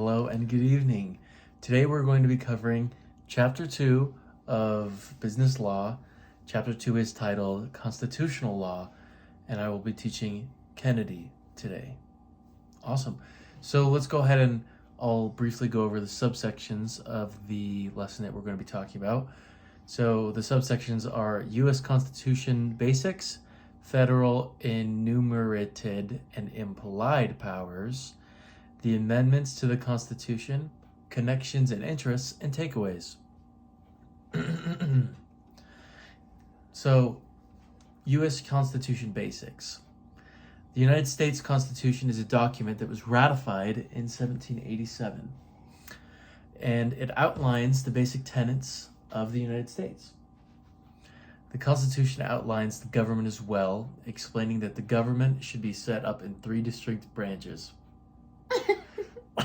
Hello and good evening. Today we're going to be covering Chapter 2 of Business Law. Chapter 2 is titled Constitutional Law, and I will be teaching Kennedy today. Awesome. So let's go ahead and I'll briefly go over the subsections of the lesson that we're going to be talking about. So the subsections are U.S. Constitution Basics, Federal Enumerated and Implied Powers, the amendments to the Constitution, connections and interests, and takeaways. So, U.S. Constitution Basics. The United States Constitution is a document that was ratified in 1787, and it outlines the basic tenets of the United States. The Constitution outlines the government as well, explaining that the government should be set up in 3 distinct branches.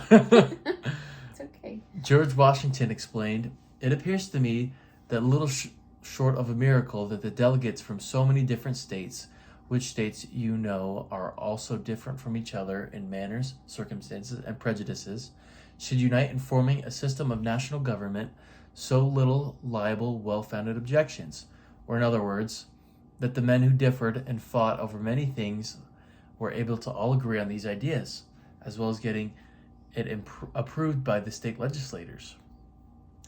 It's okay. George Washington explained, "It appears to me that little short of a miracle that the delegates from so many different states, which states you know are also different from each other in manners, circumstances, and prejudices, should unite in forming a system of national government so little liable well-founded objections, or in other words, that the men who differed and fought over many things were able to all agree on these ideas, as well as getting it approved by the state legislators.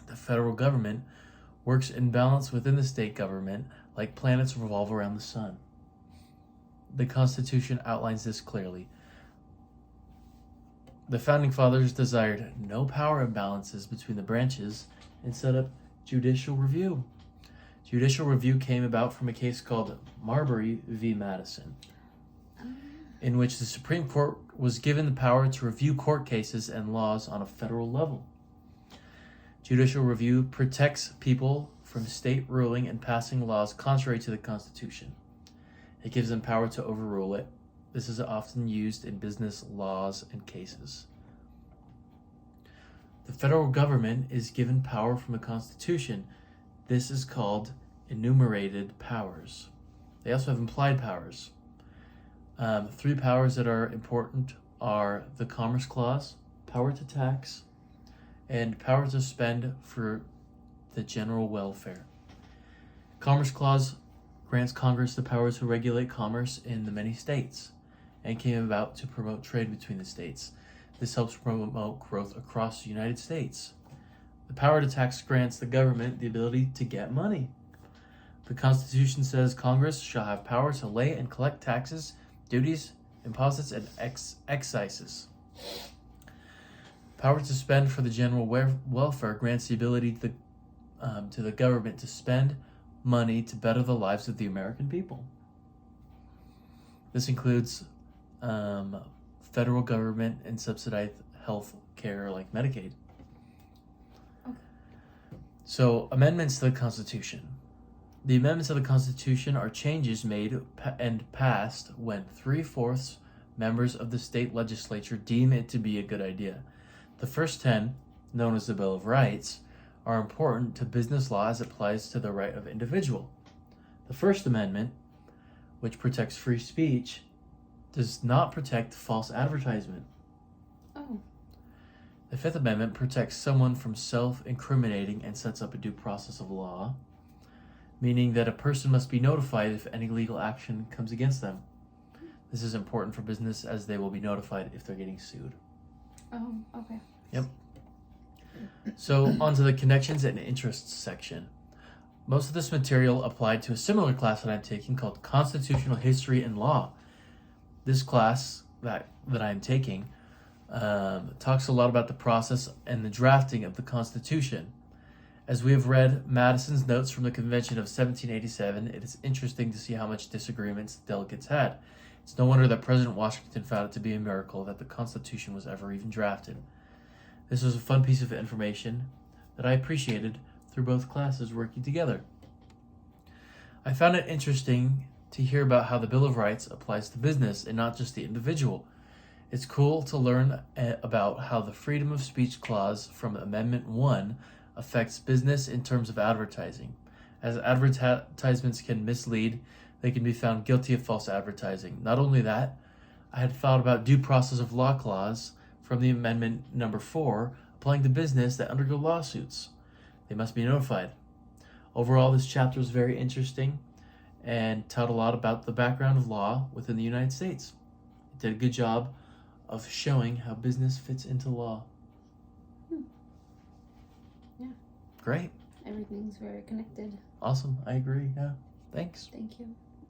The federal government works in balance within the state government like planets revolve around the sun." The Constitution outlines this clearly. The Founding Fathers desired no power imbalances between the branches and set up judicial review. Judicial review came about from a case called Marbury v. Madison, in which the Supreme Court was given the power to review court cases and laws on a federal level. Judicial review protects people from state ruling and passing laws contrary to the Constitution. It gives them power to overrule it. This is often used in business laws and cases. The federal government is given power from the Constitution. This is called enumerated powers. They also have implied powers. 3 powers that are important are the Commerce Clause, power to tax, and power to spend for the general welfare. Commerce Clause grants Congress the power to regulate commerce in the many states and came about to promote trade between the states. This helps promote growth across the United States. The power to tax grants the government the ability to get money. The Constitution says Congress shall have power to lay and collect taxes, duties, imposts, and excises. Power to spend for the general welfare grants the ability to the government to spend money to better the lives of the American people. This includes federal government and subsidized health care like Medicaid. Okay. So, amendments to the Constitution. The amendments of the Constitution are changes made and passed when 3/4 members of the state legislature deem it to be a good idea. The first 10, known as the Bill of Rights, are important to business law as it applies to the right of individual. The First Amendment, which protects free speech, does not protect false advertisement. Oh. The Fifth Amendment protects someone from self-incriminating and sets up a due process of law, meaning that a person must be notified if any legal action comes against them. This is important for business as they will be notified if they're getting sued. Oh, okay. Yep. So, on to the connections and interests section. Most of this material applied to a similar class that I'm taking called Constitutional History and Law. This class that I'm taking talks a lot about the process and the drafting of the Constitution. As we have read Madison's notes from the Convention of 1787, it is interesting to see how much disagreements the delegates had. It's no wonder that President Washington found it to be a miracle that the Constitution was ever even drafted. This was a fun piece of information that I appreciated through both classes working together. I found it interesting to hear about how the Bill of Rights applies to business and not just the individual. It's cool to learn about how the Freedom of Speech Clause from Amendment 1 affects business in terms of advertising. As advertisements can mislead, they can be found guilty of false advertising. Not only that, I had thought about due process of law clause from the amendment number 4, applying to business that undergo lawsuits. They must be notified. Overall, this chapter is very interesting and taught a lot about the background of law within the United States. It did a good job of showing how business fits into law. Yeah. Great. Everything's very connected. Awesome. I agree. Yeah. Thanks. Thank you.